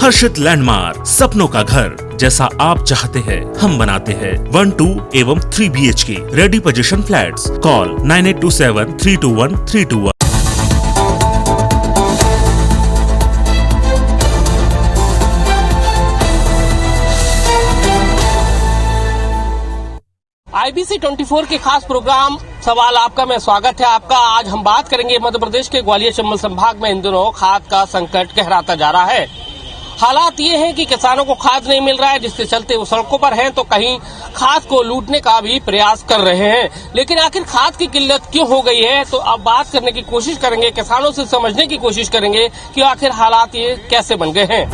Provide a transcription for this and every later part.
हर्षित landmark, सपनों का घर जैसा आप चाहते हैं हम बनाते हैं। 1, 2 एवं 3 BHK ready position flats. Call 9827321321। IBC 24 के खास प्रोग्राम सवाल आपका में स्वागत है आपका। आज हम बात करेंगे मध्य प्रदेश के ग्वालियर चंबल संभाग में इन दिनों खाद का संकट गहराता जा रहा है। हालात ये हैं कि किसानों को खाद नहीं मिल रहा है, जिसके चलते वो सड़कों पर हैं तो कहीं खाद को लूटने का भी प्रयास कर रहे हैं। लेकिन आखिर खाद की किल्लत क्यों हो गई है, तो अब बात करने की कोशिश करेंगे, किसानों से समझने की कोशिश करेंगे कि आखिर हालात ये कैसे बन गए हैं।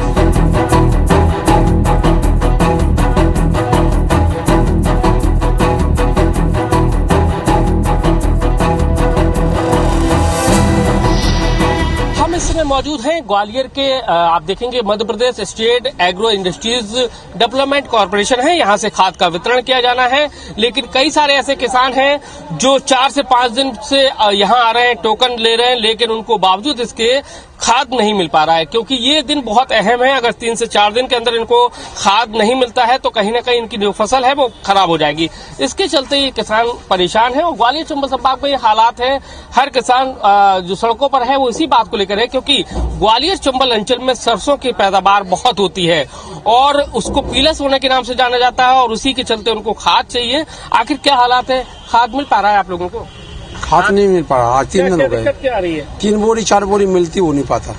मौजूद हैं ग्वालियर के, आप देखेंगे Madhya Pradesh state agro industries development corporation है, यहां से खाद का वितरण किया जाना है। लेकिन कई सारे ऐसे किसान हैं जो 4 से 5 दिन से यहां आ रहे हैं, टोकन ले रहे हैं, लेकिन उनको बावजूद इसके खाद नहीं मिल पा रहा है, क्योंकि ये दिन बहुत अहम है। अगर 3 से 4 दिन के अंदर इनको खाद नहीं मिलता है तो कहीं ना कहीं इनकी जो फसल है वो खराब हो जाएगी। इसके चलते ये किसान परेशान है और ग्वालियर चंबल संभाग में ये हालात है। हर किसान जो सड़कों पर है वो इसी बात को लेकर है, क्योंकि ग्वालियर चंबल अंचल में सरसों की पैदावार बहुत होती है और उसको पीला सोने के नाम से जाना जाता है और उसी के चलते उनको खाद चाहिए। आखिर क्या हालात है, खाद मिल पा रहा है आप लोगों को? खाद नहीं मिल पा रहा, 3 दिन हो गए। क्या आ रही है? 3 बोरी 4 बोरी मिलती हो नहीं पाता।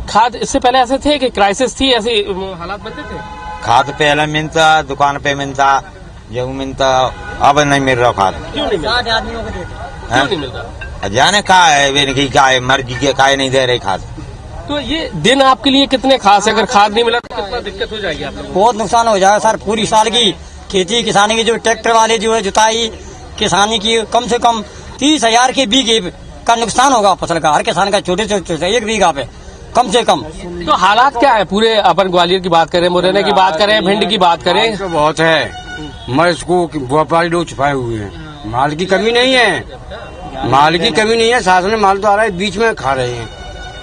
खाद इससे पहले ऐसे थे कि क्राइसिस थी, ऐसे हालात बनते थे? खाद पहले मिलता, दुकान पे मिलता, गेहूँ मिलता, अब नहीं मिल रहा खाद। क्यों नहीं मिल रहा? क्यों नहीं मिल रहा? जाने का है, वे की का है, मर्जी के का नहीं दे रहे खाद। तो ये दिन आपके लिए कितने खास है? अगर खाद नहीं मिला तो कितना दिक्कत हो जाएगी आप लोगों को? बहुत नुकसान हो जाएगा सर। पूरी साल की खेती किसानी की जो ट्रैक्टर वाले जो है जुताई किसानी की कम से कम 30,000 के बीघे का नुकसान होगा फसल का, हर किसान का, छोटे से छोटे 1 बीघा पे कम से कम। तो हालात क्या है पूरे? अपन ग्वालियर की बात करें, मुरैना की बात करें, भिंड की बात करें, तो बहुत है। मैं इसको व्यापारी लोग छुपाए हुए हैं। माल की कमी नहीं है, माल की कमी नहीं है, शासन में माल तो आ रहा है, बीच में खा रहे हैं।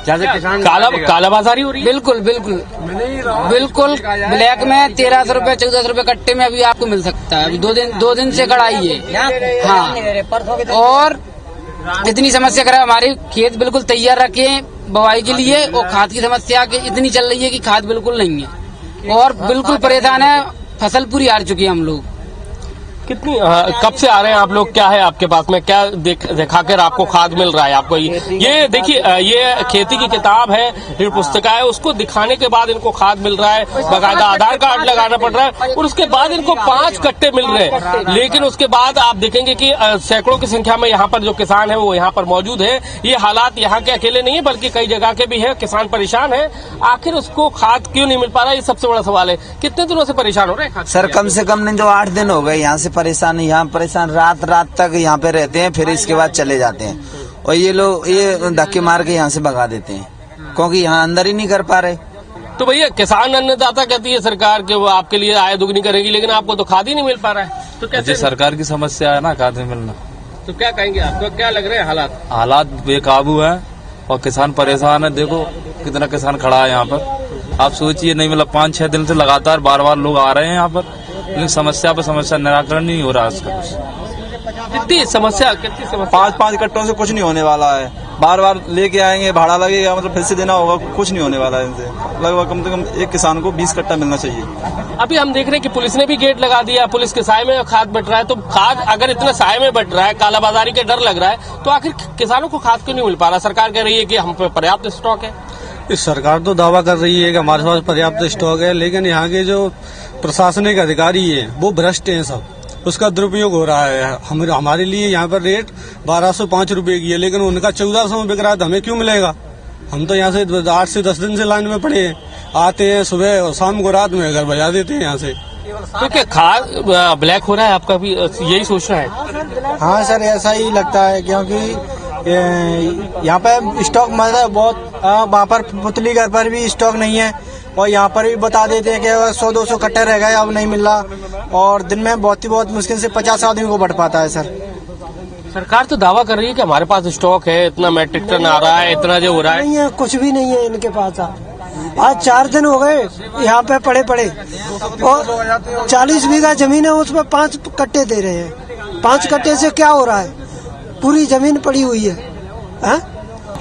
जैसे किसान कालाबाजारी हो रही है। बिल्कुल बिल्कुल ब्लैक में 1300 रुपए 1400 रुपए कट्टे में अभी आपको मिल सकता है। अभी 2 दिन से कड़ाई है। हाँ, और इतनी समस्या करा, हमारे खेत बिल्कुल तैयार रखे हैं बुवाई के लिए और खाद की समस्या के इतनी चल रही है कि खाद बिल्कुल नहीं है और बिल्कुल परेशान है। फसल पूरी हार चुकी है हम लोग। कितनी कब से आ रहे हैं आप लोग? क्या है आपके पास में? क्या दिखाकर आपको खाद मिल रहा है आपको? ये देखिए, ये खेती की किताब है, ये पुस्तिका है, उसको दिखाने के बाद इनको खाद मिल रहा है। बाकायदा आधार कार्ड लगाना पड़ रहा है और उसके बाद इनको 5 कट्टे मिल रहे हैं। लेकिन उसके बाद आप देखेंगे कि सैकड़ों की संख्या में यहाँ पर जो किसान है वो यहाँ पर मौजूद है। ये हालात यहाँ के अकेले नहीं है बल्कि कई जगह के भी है। किसान परेशान है, आखिर उसको खाद क्यों नहीं मिल पा रहा है, ये सबसे बड़ा सवाल है। कितने दिनों से परेशान हो रहे हैं? सर कम से कम नहीं तो 8 दिन हो गए यहाँ से परेशान। यहाँ परेशान रात तक यहाँ पे रहते हैं, फिर इसके बाद चले जाते हैं और ये लोग ये धक्के मार के यहाँ से भगा देते हैं, क्योंकि यहाँ अंदर ही नहीं कर पा रहे। तो भैया, किसान अन्नदाता कहती है सरकार के वो आपके लिए आय दुगनी करेगी, लेकिन आपको तो खाद ही नहीं मिल पा रहा है। तो कैसे? सरकार की समस्या है ना, खाद नहीं मिलना। तो क्या कहेंगे, आपको क्या लग रहे हैं हालात बेकाबू है और किसान परेशान है। देखो कितना किसान खड़ा है यहाँ पर। आप सोचिए, नहीं मिला 5-6 दिन से लगातार बार लोग आ रहे हैं यहाँ पर, लेकिन समस्या पर समस्या निराकरण नहीं हो रहा है। कितनी समस्या 5 कट्टों से कुछ नहीं होने वाला है। बार लेके आएंगे, भाड़ा लगेगा, मतलब फिर से देना होगा, कुछ नहीं होने वाला है इनसे। लगभग कम से कम एक किसान को 20 कट्टा मिलना चाहिए। अभी हम देख रहे हैं कि पुलिस ने भी गेट लगा दिया, पुलिस के साए में खाद बट रहा है। तो खाद अगर इतना साए में बट रहा है, कालाबाजारी का डर लग रहा है, तो आखिर किसानों को खाद क्यों नहीं मिल पा रहा? सरकार कह रही है कि हम पे पर्याप्त स्टॉक है। इस सरकार तो दावा कर रही है कि हमारे पास पर्याप्त स्टॉक है, लेकिन यहाँ के जो प्रशासनिक अधिकारी है वो भ्रष्ट हैं सब। उसका दुरुपयोग हो रहा है। हमारे लिए यहाँ पर रेट 1205 रुपए की है, लेकिन उनका 1400 में बिक रहा है, तो हमें क्यों मिलेगा? हम तो यहाँ से 8 से 10 दिन से लाइन में पड़े हैं, आते हैं सुबह और शाम को रात में घर बजा देते हैं यहाँ से। तो क्या खाद ब्लैक हो रहा है? आपका भी यही सोचना है? हाँ सर, ऐसा ही लगता है, क्योंकि यहाँ पे स्टॉक मतलब बहुत, वहाँ पर पुतली घर पर भी स्टॉक नहीं है और यहाँ पर भी बता देते हैं कि 100-200 कट्टे रह गए, अब नहीं मिल रहा। और दिन में बहुत मुश्किल से 50 आदमी को बढ़ पाता है सर। सरकार तो दावा कर रही है कि हमारे पास स्टॉक है, इतना मैट्रिक टन आ रहा है, इतना जो हो रहा है। नहीं है, कुछ भी नहीं है इनके पास। आज 4 दिन हो गए यहाँ पे पड़े पड़े, और 40 बीघा जमीन है, उसमें 5 कट्टे दे रहे हैं। 5 कट्टे से क्या हो रहा है? पूरी जमीन पड़ी हुई है। हा?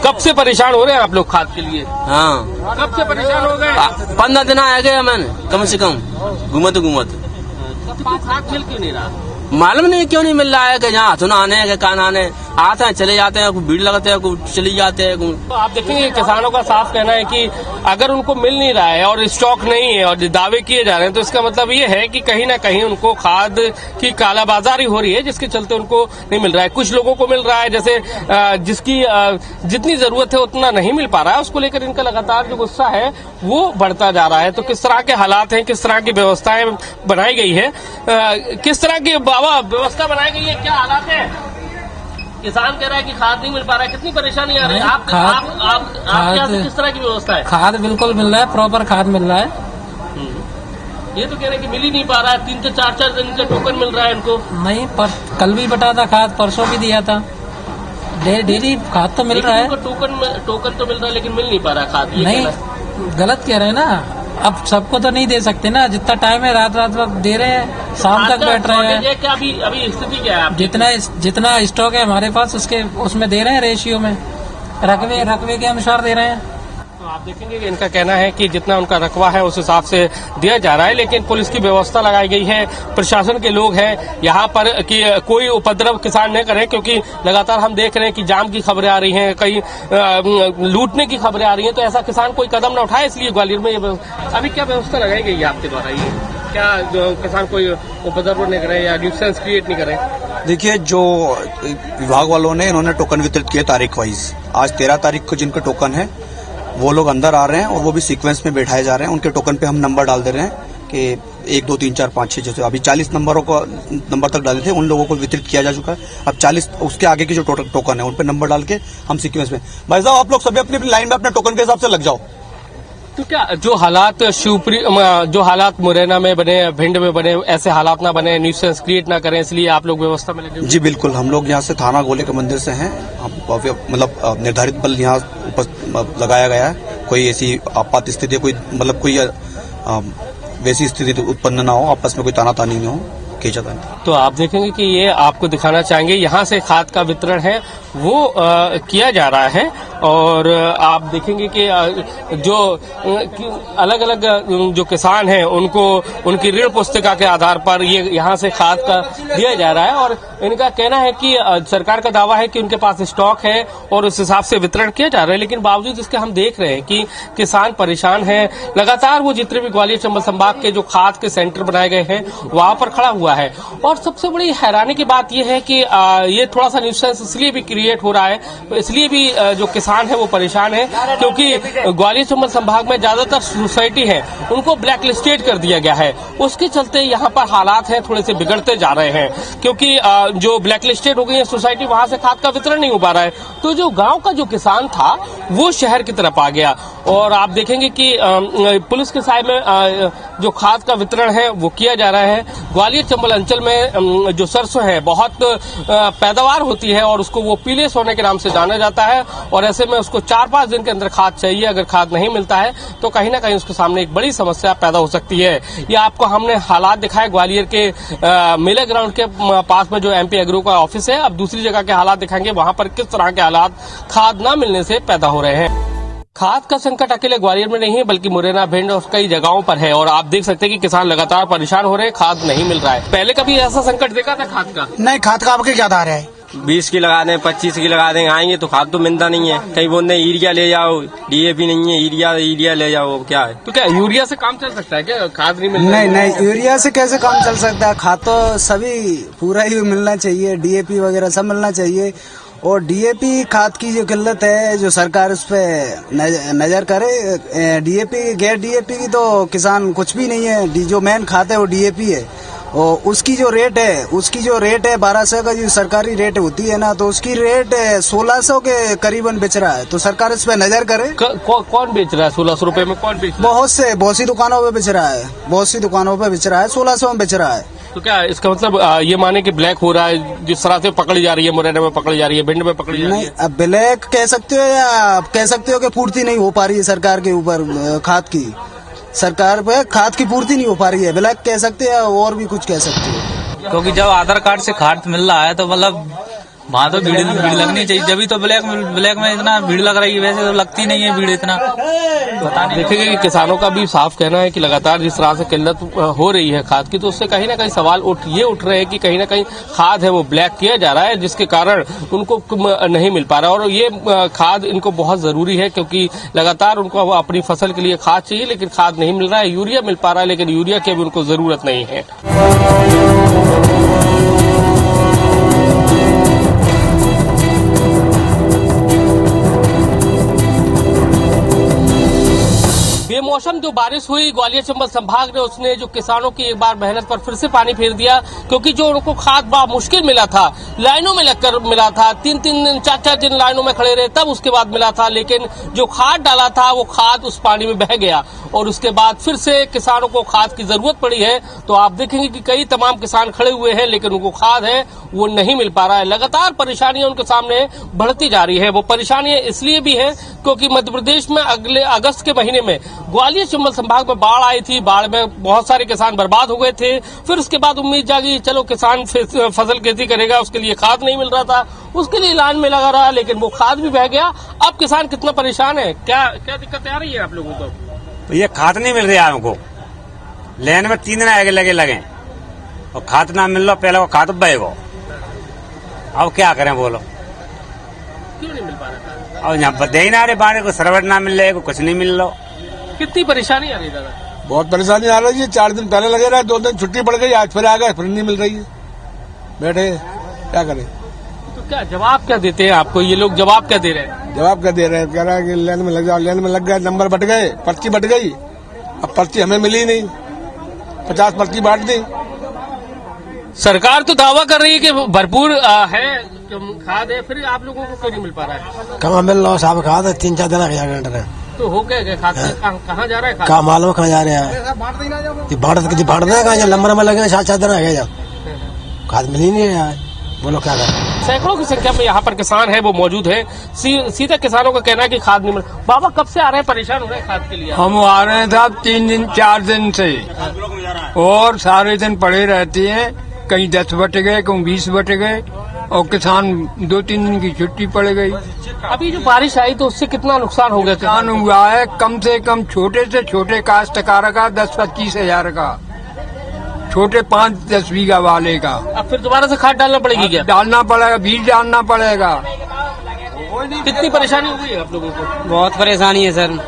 कब से परेशान हो रहे हैं आप लोग खाद के लिए? हाँ, कब से परेशान हो गए? 15 दिन आ गए मैंने कम से कम घूमत घूमत। खाद मिल क्यों नहीं रहा? मालूम नहीं क्यों नहीं मिल रहा है कि जहाँ सुना आने हैं कान आने आते हैं चले जाते हैं, भीड़ लगते हैं, चले जाते हैं। तो आप देखेंगे किसानों का साफ कहना है कि अगर उनको मिल नहीं रहा है और स्टॉक नहीं है और दावे किए जा रहे हैं, तो इसका मतलब ये है कि कहीं ना कहीं उनको खाद की कालाबाजारी हो रही है, जिसके चलते उनको नहीं मिल रहा है। कुछ लोगों को मिल रहा है, जैसे जिसकी जितनी जरूरत है उतना नहीं मिल पा रहा है, उसको लेकर इनका लगातार जो गुस्सा है वो बढ़ता जा रहा है। तो किस तरह के हालात हैं, किस तरह की व्यवस्थाएं बनाई गई है, किस तरह की व्यवस्था बनाई गई है, क्या हालात है? किसान कह रहा है कि खाद नहीं मिल पा रहा है, कितनी परेशानी आ रही है? आप यहाँ से किस तरह की व्यवस्था है? खाद बिल्कुल मिल रहा है, प्रॉपर खाद मिल रहा है। ये तो कह रहे हैं कि मिल ही नहीं पा रहा है, 3 से 4 दिन का टोकन मिल रहा है इनको। नहीं, कल भी बटा था खाद, परसों भी दिया था, डेली खाद तो मिल रहा है। टोकन तो मिल रहा है लेकिन मिल नहीं पा रहा खाद। नहीं, गलत कह रहे हैं ना। अब सबको तो नहीं दे सकते ना, जितना टाइम है रात वक्त दे रहे हैं, शाम तक बैठ रहे हैं। क्या अभी स्थिति क्या है? जितना स्टॉक है हमारे पास उसमें दे रहे हैं, रेशियो में रकबे के अनुसार दे रहे हैं। तो आप देखेंगे कि इनका कहना है कि जितना उनका रकबा है उस हिसाब से दिया जा रहा है, लेकिन पुलिस की व्यवस्था लगाई गई है, प्रशासन के लोग हैं यहाँ पर कि कोई उपद्रव किसान न करें, क्योंकि लगातार हम देख रहे हैं कि जाम की खबरें आ रही हैं, कहीं लूटने की खबरें आ रही हैं, तो ऐसा किसान कोई कदम न उठाए। इसलिए ग्वालियर में अभी क्या व्यवस्था लगाई गई है आपके द्वारा? ये क्या किसान कोई उपद्रव नहीं करे या न्यूसेंस क्रिएट नहीं करे? देखिए, जो विभाग वालों ने इन्होंने टोकन वितरित किए तारीख वाइज, आज 13 तारीख को जिनके टोकन है वो लोग अंदर आ रहे हैं और वो भी सीक्वेंस में बैठाए जा रहे हैं। उनके टोकन पे हम नंबर डाल दे रहे हैं कि 1 2 3 4 5 6, जैसे अभी 40 नंबर तक डाले थे, उन लोगों को वितरित किया जा चुका है। अब 40 उसके आगे की जो टोकन है उन पे नंबर डाल के हम सीक्वेंस में। भाई साहब, आप लोग सभी अपनी अपनी लाइन में अपने टोकन के हिसाब से लग जाओ। तो क्या जो हालात मुरैना में बने, भिंड में बने, ऐसे हालात ना बने, न्यूसेंस क्रिएट ना करें, इसलिए आप लोग व्यवस्था में लगे? जी बिल्कुल, हम लोग यहाँ से थाना गोले के मंदिर से हैं, मतलब निर्धारित बल यहाँ लगाया गया है। कोई ऐसी आपात स्थिति, कोई वैसी स्थिति उत्पन्न ना हो, आपस में कोई तानातानी न हो, तो आप देखेंगे कि ये आपको दिखाना चाहेंगे, यहाँ से खाद का वितरण है वो किया जा रहा है, और आप देखेंगे कि जो अलग अलग जो किसान हैं उनको उनकी ऋण पुस्तिका के आधार पर ये यहाँ से खाद का दिया जा रहा है। और इनका कहना है कि सरकार का दावा है कि उनके पास स्टॉक है और उस हिसाब से वितरण किया जा रहा है, लेकिन बावजूद इसके हम देख रहे हैं कि किसान परेशान है। लगातार वो जितने भी ग्वालियर चंबल संभाग के जो खाद के सेंटर बनाए गए हैं वहां पर खड़ा हुआ है। और सबसे बड़ी हैरानी की बात यह है कि ये थोड़ा सा न्यूसेंस इसलिए भी क्रिएट हो रहा है, इसलिए भी जो किसान है वो परेशान है, क्योंकि ग्वालियर चंबल संभाग में ज्यादातर सोसाइटी है उनको ब्लैक लिस्टेड कर दिया गया है। उसके चलते यहाँ पर हालात हैं थोड़े से बिगड़ते जा रहे हैं, क्योंकि जो ब्लैक लिस्टेड हो गई है सोसाइटी, वहां से खाद का वितरण नहीं हो पा रहा है। तो जो गांव का जो किसान था वो शहर की तरफ आ गया। और आप देखेंगे कि पुलिस के साइड में जो खाद का वितरण है वो किया जा रहा है। ग्वालियर चंबल अंचल में जो सरसों है बहुत पैदावार होती है और उसको वो पीले सोने के नाम से जाना जाता है, और ऐसे में उसको 4-5 दिन के अंदर खाद चाहिए। अगर खाद नहीं मिलता है तो कहीं ना कहीं उसके सामने एक बड़ी समस्या पैदा हो सकती है। ये आपको हमने हालात दिखाए ग्वालियर के मेले ग्राउंड के पास में जो MP एग्रो का ऑफिस है। अब दूसरी जगह के हालात दिखाएंगे, वहां पर किस तरह के हालात खाद न मिलने से पैदा हो रहे हैं। खाद का संकट अकेले ग्वालियर में नहीं है, बल्कि मुरैना, भिंड और कई जगहों पर है, और आप देख सकते हैं कि किसान लगातार परेशान हो रहे हैं, खाद नहीं मिल रहा है। पहले कभी ऐसा संकट देखा था खाद का? नहीं, खाद का आपके क्या दार है? 20 की लगा दें, 25 की लगा दें, आएंगे तो खाद तो मिलता नहीं है। कहीं बोलते यूरिया ले जाओ, DAP नहीं है, यूरिया ले जाओ, क्या है? तो क्या यूरिया से काम चल सकता है क्या? खाद नहीं मिल? नहीं, यूरिया से कैसे काम चल सकता है? खाद तो सभी पूरा ही मिलना चाहिए, DAP वगैरह सब मिलना चाहिए। और DAP खाद की जो किल्लत है, जो सरकार उस पे नजर करे। DAP गैर DAP की तो किसान कुछ भी नहीं है। जो मेन खाद है वो DAP है, और उसकी जो रेट है 1200 का जो सरकारी रेट होती है ना, तो उसकी रेट 1600 के करीबन बेच रहा है। तो सरकार इस पे नजर करे। कौन बेच रहा है 1600 रुपए में? कौन बेच रहा है? बहुत सी दुकानों पे बेच रहा है, 1600 में बेच रहा है। तो क्या इसका मतलब ये माने कि ब्लैक हो रहा है, जिस तरह से पकड़ी जा रही है, मुरैना में पकड़ी जा रही है, भिंड में पकड़ी जा रही है? नहीं, अब ब्लैक कह सकते हो या आप कह सकते हो कि पूर्ति नहीं हो पा रही है सरकार के ऊपर खाद की। सरकार पे खाद की पूर्ति नहीं हो पा रही है, ब्लैक कह सकते हैं और भी कुछ कह सकते हो। क्योंकि जब आधार कार्ड से खाद मिल रहा है तो मतलब वहाँ तो भीड़ लगनी चाहिए, जब तो ब्लैक में इतना भीड़ लग रही है, वैसे तो लगती नहीं है भीड़ इतना। पता नहीं। देखेंगे कि किसानों का भी साफ कहना है कि लगातार जिस तरह से किल्लत हो रही है खाद की, तो उससे कहीं ना कहीं सवाल उठ रहे हैं कि कहीं ना कहीं खाद है वो ब्लैक किया जा रहा है, जिसके कारण उनको नहीं मिल पा रहा। और ये खाद इनको बहुत जरूरी है, क्योंकि लगातार उनको अपनी फसल के लिए खाद चाहिए, लेकिन खाद नहीं मिल रहा है। यूरिया मिल पा रहा है, लेकिन यूरिया की भी उनको जरूरत नहीं है। बेमौसम जो बारिश हुई ग्वालियर चंबल संभाग ने, उसने जो किसानों की एक बार मेहनत पर फिर से पानी फेर दिया, क्योंकि जो उनको खाद बड़ा मुश्किल मिला था, लाइनों में लगकर मिला था, 3-3 दिन 4-4 दिन लाइनों में खड़े रहे, तब उसके बाद मिला था। लेकिन जो खाद डाला था वो खाद उस पानी में बह गया और उसके बाद फिर से किसानों को खाद की जरूरत पड़ी है। तो आप देखेंगे कि कई तमाम किसान खड़े हुए हैं, लेकिन उनको खाद है वो नहीं मिल पा रहा है। लगातार परेशानियां उनके सामने बढ़ती जा रही है। वो परेशानियां इसलिए भी है क्योंकि मध्य प्रदेश में अगले अगस्त के महीने में ग्वालियर चंबल संभाग में बाढ़ आई थी। बाढ़ में बहुत सारे किसान बर्बाद हो गए थे। फिर उसके बाद उम्मीद जागी, चलो किसान फसल खेती करेगा, उसके लिए खाद नहीं मिल रहा था, उसके लिए लाइन में लगा रहा, लेकिन वो खाद भी बह गया। अब किसान कितना परेशान है, क्या दिक्कतें आ रही है आप लोगों को? तो ये खाद नहीं मिल रहा है हमको, लेन में 3 दिन आगे लगे और खाद ना मिल रहा, पहले वो खाद बहेगा। अब क्या करें बोलो, क्यों नहीं मिल पा रहा? अब यहाँ पर दे ही ना रहे बाढ़ को, सर्वर ना मिल रहे, कुछ नहीं मिल रहा। कितनी परेशानी आ रही है दादा? बहुत परेशानी आ रही है। 4 दिन पहले लगे रहे, 2 दिन छुट्टी पड़ गई, आज फिर आ गए, फिर नहीं मिल रही है। बैठे क्या करें? तो क्या जवाब क्या देते हैं आपको ये लोग? जवाब क्या दे रहे हैं? जवाब क्या दे रहे हैं? कह रहा है कि लाइन में लग जाओ। लाइन में लग गए, नंबर बट गए, पर्ची बट गई, अब पर्ची हमें मिली नहीं, 50 पर्ची बांट दी। सरकार तो दावा कर रही है कि भरपूर है खाद है, फिर आप लोगों को क्यों नहीं मिल पा रहा है? कहाँ मिल रहा है साहब खाद? 3-4 दिन लगे। तो हो गया खाद कहाँ जा रहा है? कहाँ मालूम कहाँ जा रहे हैं? बांट देगा जब लंबर में लगे 7-4 दिन आगे, जब खाद मिली नहीं है यार, बोलो क्या करें? सैकड़ों की संख्या में यहाँ पर किसान है वो मौजूद है। सीधा किसानों का कहना है कि खाद नहीं मिल। बाबा कब से आ रहे हैं, परेशान हो रहे हैं खाद के लिए? हम आ रहे हैं साहब 3-4 दिन से, और सारे दिन पड़े रहते हैं। कहीं 10 बट गए, कहीं 20 बट गए, और किसान 2-3 दिन की छुट्टी पड़ गई। अभी जो बारिश आई तो उससे कितना नुकसान हो गया? नुकसान हुआ है कम से कम छोटे से छोटे काश्तकार का 10-25 हजार का, छोटे 5-10 बीघा वाले का। अब फिर दोबारा से खाद डालना पड़ेगी क्या? डालना पड़ेगा, बीज डालना पड़ेगा। कितनी परेशानी हुई है आप लोगों को? बहुत परेशानी है सर।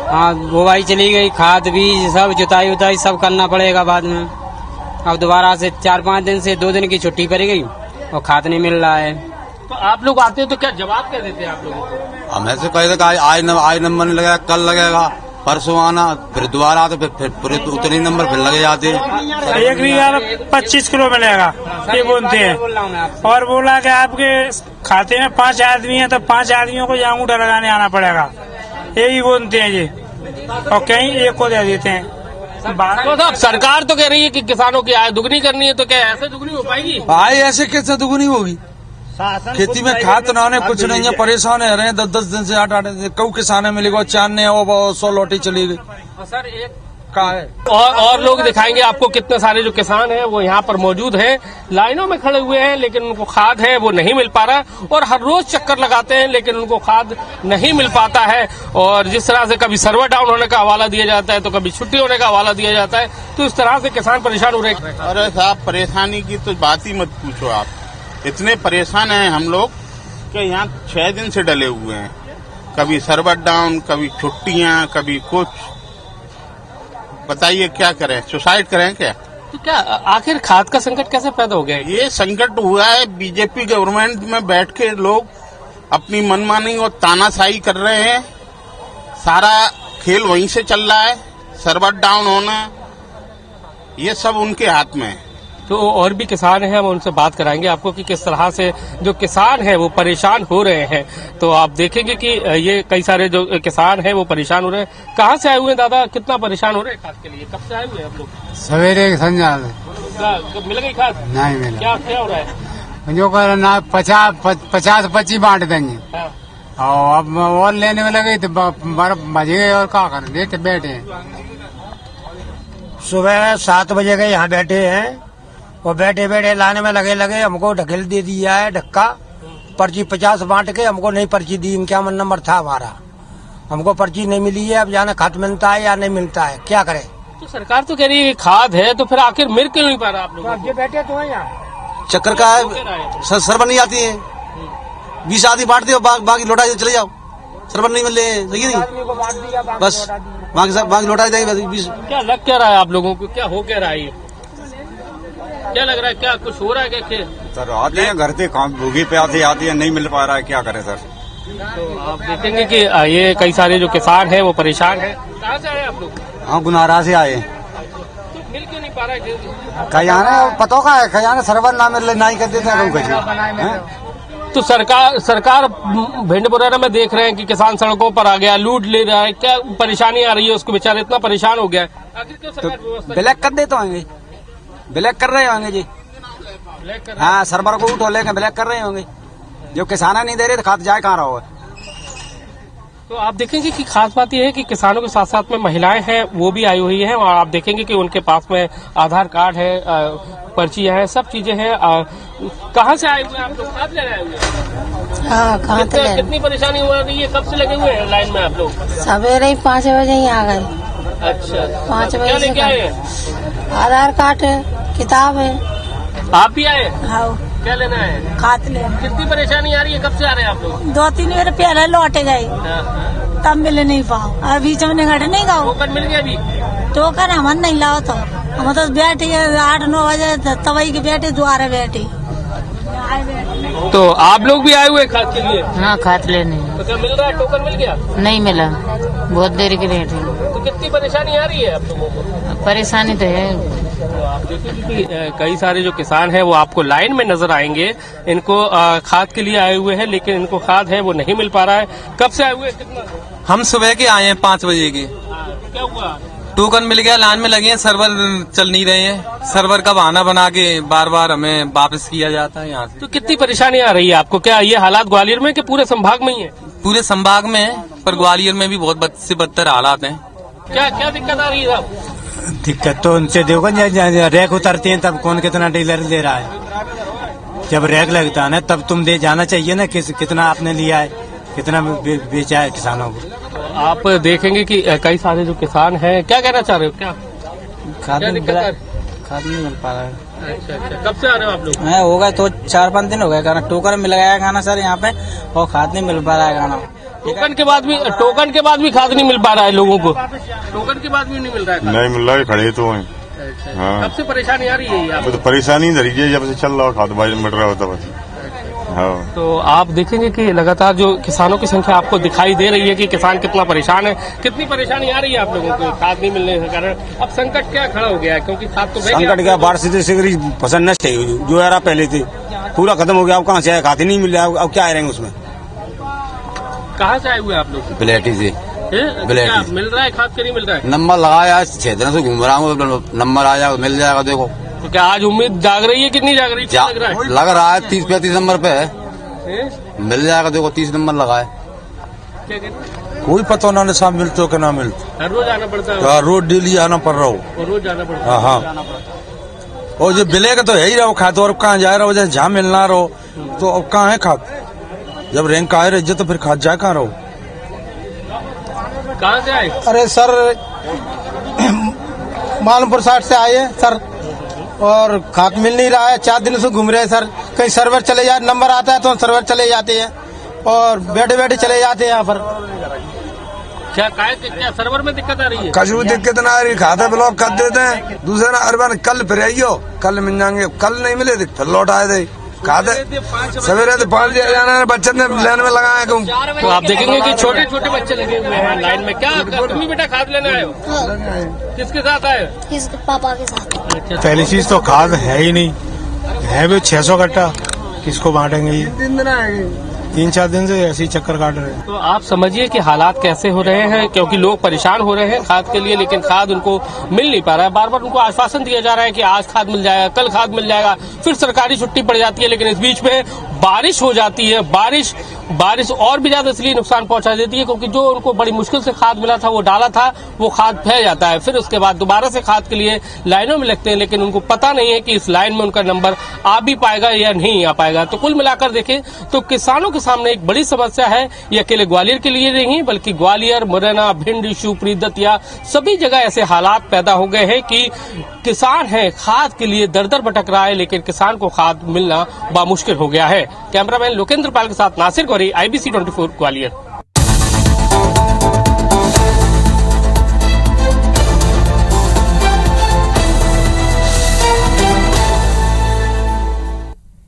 हाँ, बुवाई चली गई, खाद बीज सब जुताई उताई सब करना पड़ेगा बाद में। अब दोबारा से 4-5 दिन से 2 दिन की छुट्टी पड़ गई और खाद नहीं मिल रहा है। तो आप लोग आते हैं तो क्या जवाब क्या देते हैं आप लोगों को? हम ऐसे कह देते आज नंबर नहीं लगेगा, कल लगेगा, परसों आना, फिर दोबारा आते, फिर पूरे उतने नंबर फिर लगे जाते हैं। 1 बीघा 25 किलो मिलेगा, ये बोलते हैं। और बोला कि आपके खाते में 5 आदमी है तो 5 आदमियों को अंगूठा लगाने आना पड़ेगा, यही बोलते हैं ये, और कहीं एक को दे देते हैं। तो साहब सरकार तो कह रही है कि किसानों की आय दुगनी करनी है, तो क्या ऐसे दुगनी हो पाएगी? आय ऐसे कैसे दुगनी होगी? खेती में खाद ना होने कुछ नहीं है, परेशान है रहे हैं 10-10 दिन से 8-8 दिन से। कऊ किसान है मिलेगा, 4 ने 100 लौटी चली गई। सर एक और लोग दिखाएंगे आपको कितने सारे जो किसान हैं वो यहाँ पर मौजूद हैं, लाइनों में खड़े हुए हैं, लेकिन उनको खाद है वो नहीं मिल पा रहा है। और हर रोज चक्कर लगाते हैं लेकिन उनको खाद नहीं मिल पाता है। और जिस तरह से कभी सर्वर डाउन होने का हवाला दिया जाता है तो कभी छुट्टी होने का हवाला दिया जाता है, तो इस तरह से किसान परेशान हो रहे हैं। अरे साहब परेशानी की तो बात ही मत पूछो आप, इतने परेशान हैं हम लोग कि यहाँ 6 दिन से डले हुए हैं। कभी सर्वर डाउन, कभी छुट्टियां, कभी कुछ। बताइए क्या करें, सुसाइड करें क्या? तो क्या आखिर खाद का संकट कैसे पैदा हो गया? ये संकट हुआ है बीजेपी गवर्नमेंट में बैठ के लोग अपनी मनमानी और तानाशाही कर रहे हैं। सारा खेल वहीं से चल रहा है, सर्वर डाउन होना, ये सब उनके हाथ में है। तो और भी किसान हैं, हम उनसे बात कराएंगे आपको कि किस तरह से जो किसान हैं वो परेशान हो रहे हैं। तो आप देखेंगे कि ये कई सारे जो किसान हैं वो परेशान हो रहे हैं। कहाँ से आए हुए हैं दादा, कितना परेशान हो रहे हैं खाद के लिए, कब से आए हुए हैं आप लोग? सवेरे संजा मिल गई खाद? नहीं मिला। क्या हो रहा है? जो कर ना 50-25 बांट देंगे और अब और लेने में लगे तो बर्फ बज गए और क्या कर लेते बैठे हैं। सुबह 7 बजे के यहाँ बैठे हैं और बैठे बैठे लाने में लगे हमको ढकेल दे दिया है धक्का। पर्ची 50 बांट के हमको नहीं पर्ची दी, 51 नंबर था हमारा, हमको पर्ची नहीं मिली है। अब जाने खाद मिलता है या नहीं मिलता है, क्या करें। तो सरकार तो कह रही है खाद है, तो फिर आखिर मिल क्यों नहीं पा रहा आप लोग? ये बैठे तो है यहाँ, चक्कर का है, सर्वर नहीं आती है। 20 आदमी बांट दो, बाकी लौटा चले जाओ, सर्वर नहीं मिल रहे, सही नहीं, बस बाकी लौटा जाएंगे 20। क्या लग क्या रहा है आप लोगों को, क्या हो क्या रहा है, ये क्या लग रहा है, क्या कुछ हो रहा है क्या? सर आते हैं घर से काम भूगी पे आती है, नहीं मिल पा रहा है, क्या करें सर। तो आप देखेंगे कि ये कई सारे जो किसान हैं वो परेशान हैं। कहाँ से आए आप लोग? हाँ गुनारा से आए। तो मिल क्यों नहीं पा रहा है? खजाना पता का है, खजाना सर्वर ना मिल रहा, नहीं कर देते हैं। तो सरकार भिंड मुरैना में देख रहे हैं कि किसान सड़कों पर आ गया, लूट ले रहा है, क्या परेशानी आ रही है उसको, बेचारा इतना परेशान हो गया है। आखिर क्यों सरकार व्यवस्था ब्लैक कर देते होंगे, ब्लैक कर रहे होंगे जी। हाँ, सर्वर को उठो लेके ब्लैक कर रहे होंगे। जो किसान नहीं दे रहे तो खाद जाए कहाँ रहा होगा। तो आप देखेंगे कि खास बात यह है कि किसानों के साथ साथ में महिलाएं हैं वो भी आई हुई हैं और आप देखेंगे कि उनके पास में आधार कार्ड है, पर्चियां हैं, सब चीजें हैं। कहाँ से आए हुए हैं आप लोग? खाद लेने आए हुए हैं? हाँ, खाद कितनी परेशानी हो रही है, कब से लगे हुए हैं लाइन में आप लोग? सवेरे ही 5 बजे ही आ गए। अच्छा, 5 बजे क्या लेके आए? आधार कार्ड है, किताब है। आप भी आए? हाँ। क्या लेना है? खाद लेना। कितनी परेशानी आ रही है, कब से आ रहे हैं आप लोग? 2-3 बार पहले लौटे गए, तब मिले नहीं पाओ। अभी चौने घाटे नहीं गाओ। टोकन मिल गया अभी? टोकन हम नहीं लाओ, तो हम तो बैठे 8-9 बजे तवई के बैठे द्वारे बैठे। तो आप लोग भी आए हुए खाद के लिए? हाँ, खाद लेने। तो क्या मिल रहा है, टोकन मिल गया? नहीं मिला, बहुत देर के बैठे। तो कितनी परेशानी आ रही है आप लोगों को? परेशानी तो है। तो आप देखेंगे कि कई सारे जो किसान हैं वो आपको लाइन में नजर आएंगे। इनको खाद के लिए आए हुए हैं, लेकिन इनको खाद है वो नहीं मिल पा रहा है। कब से आए हुए, कितना? हम सुबह के आए हैं 5 बजे के। क्या हुआ? टोकन मिल गया, लाइन में लगे हैं, सर्वर चल नहीं रहे हैं। सर्वर का बहाना बना के बार बार हमें वापस किया जाता है यहाँ से। तो कितनी परेशानी आ रही है आपको? क्या ये हालात ग्वालियर में कि पूरे संभाग में ही है? पूरे संभाग में है, पर ग्वालियर में भी बहुत बद से बदतर हालात हैं। क्या क्या दिक्कत आ रही है साहब? दिक्कत तो उनसे देखो, रैक उतरते हैं तब कौन कितना डीलर दे रहा है। जब रैक लगता है ना तब तुम दे जाना चाहिए ना, कितना आपने लिया है, कितना बेचा है किसानों को। आप देखेंगे कि कई सारे जो किसान हैं, क्या कहना चाह रहे हो? क्या खाद नहीं मिल पा रहा है। अच्छा, कब से आ रहे हो आप लोग? हो गए तो 4-5 दिन हो गए। खाना टोकन मिल गया खाना सर यहाँ पे, और खाद नहीं मिल पा रहा है खाना। टोकन के बाद भी खाद नहीं मिल पा रहा है लोगों को? टोकन के बाद भी नहीं मिल रहा है? नहीं मिल रहा है, खड़े तो हैं। हाँ। कब से परेशानी आ रही है ये आपको? तो परेशानी धरी है जब से चल रहा खाद बाई मिल रहा होता बस। हाँ। तो आप देखेंगे कि लगातार जो किसानों की संख्या आपको दिखाई दे रही है कि किसान कितना परेशान है। कितनी परेशानी आ रही है आप लोगों को खाद नहीं मिलने के कारण? अब संकट क्या खड़ा हो गया है, क्योंकि खाद तो संकट क्या, बाढ़ से फसल नष्ट है, जो आ रहा पहले थे पूरा खत्म हो गया। अब कहाँ से आया, खाद नहीं मिल रहा, अब क्या आ रहे हैं उसमें। कहाँ से आए हुए आप लोग? बिलेटी से। बिलेटी मिल रहा है खाद के नहीं मिल रहा है? नंबर लगाया 6 दिनों से घूम रहा हूँ, नंबर आया मिल जाएगा। देखो तो क्या आज उम्मीद जाग रही है, कितनी जाग रही है? लग रहा है 30-35 नंबर पे है, मिल जाएगा। देखो 30 नंबर लगा है। कोई पता ना साहब मिलते हो कि ना मिलते। हर रोज आना पड़ता है? रोज डेली आना पड़ रहा हो। रोज जाना पड़ता है? हाँ। और जो बिले का तो है ही रहो खाद, और कहाँ जा रहा हो, जैसे जहाँ मिलना रहो तो अब कहाँ है खाद। जब रैंक आए रहे तो फिर खाद जाए कहाँ रहो। कहाँ से आए? अरे सर मालमपुर साइड से आए सर, और खाद मिल नहीं रहा है। 4 दिन से घूम रहे हैं सर। कहीं सर्वर चले जाए, नंबर आता है तो सर्वर चले जाते हैं और बैठे बैठे चले जाते हैं यहाँ पर। क्या सर्वर में दिक्कत आ रही है? कछु दिक्कत ना आ रही, खाता ब्लॉक कर देते हैं। दूसरा ना अरबन कल फिर आइयो, कल मिल जाएंगे, कल नहीं मिले फिर लौट आए थे। खाद सवेरे तो 5 बजे जाना है, बच्चे ने लाइन में लगाया क्यों? तो आप देखेंगे कि छोटे छोटे बच्चे लगे हुए हैं लाइन में। क्या तुम भी बेटा खाद लेने आए हो? किसके साथ आए हो? पापा के साथ। पहली चीज तो खाद है ही नहीं, है भी 600 कट्टा, किसको बांटेंगे? ये 3-4 दिन से ऐसे ही चक्कर काट रहे हैं। तो आप समझिए कि हालात कैसे हो रहे हैं, क्योंकि लोग परेशान हो रहे हैं खाद के लिए, लेकिन खाद उनको मिल नहीं पा रहा है। बार बार उनको आश्वासन दिया जा रहा है कि आज खाद मिल जाएगा, कल खाद मिल जाएगा, फिर सरकारी छुट्टी पड़ जाती है, लेकिन इस बीच में बारिश हो जाती है। बारिश और भी ज्यादा इसलिए नुकसान पहुंचा देती है क्योंकि जो उनको बड़ी मुश्किल से खाद मिला था, वो डाला था, वो खाद फैल जाता है। फिर उसके बाद दोबारा से खाद के लिए लाइनों में लगते हैं, लेकिन उनको पता नहीं है कि इस लाइन में उनका नंबर आ भी पाएगा या नहीं आ पाएगा। तो कुल मिलाकर देखें तो किसानों के सामने एक बड़ी समस्या है। ये अकेले ग्वालियर के लिए नहीं, बल्कि ग्वालियर, मुरैना, भिंड, शिवपुरी, दतिया सभी जगह ऐसे हालात पैदा हो गए हैं कि किसान है खाद के लिए दर दर भटक रहा है, लेकिन किसान को खाद मिलना बामुश्किल हो गया है। कैमरामैन लोकेंद्र पाल के साथ नासिर गौरी, IBC 24 ग्वालियर।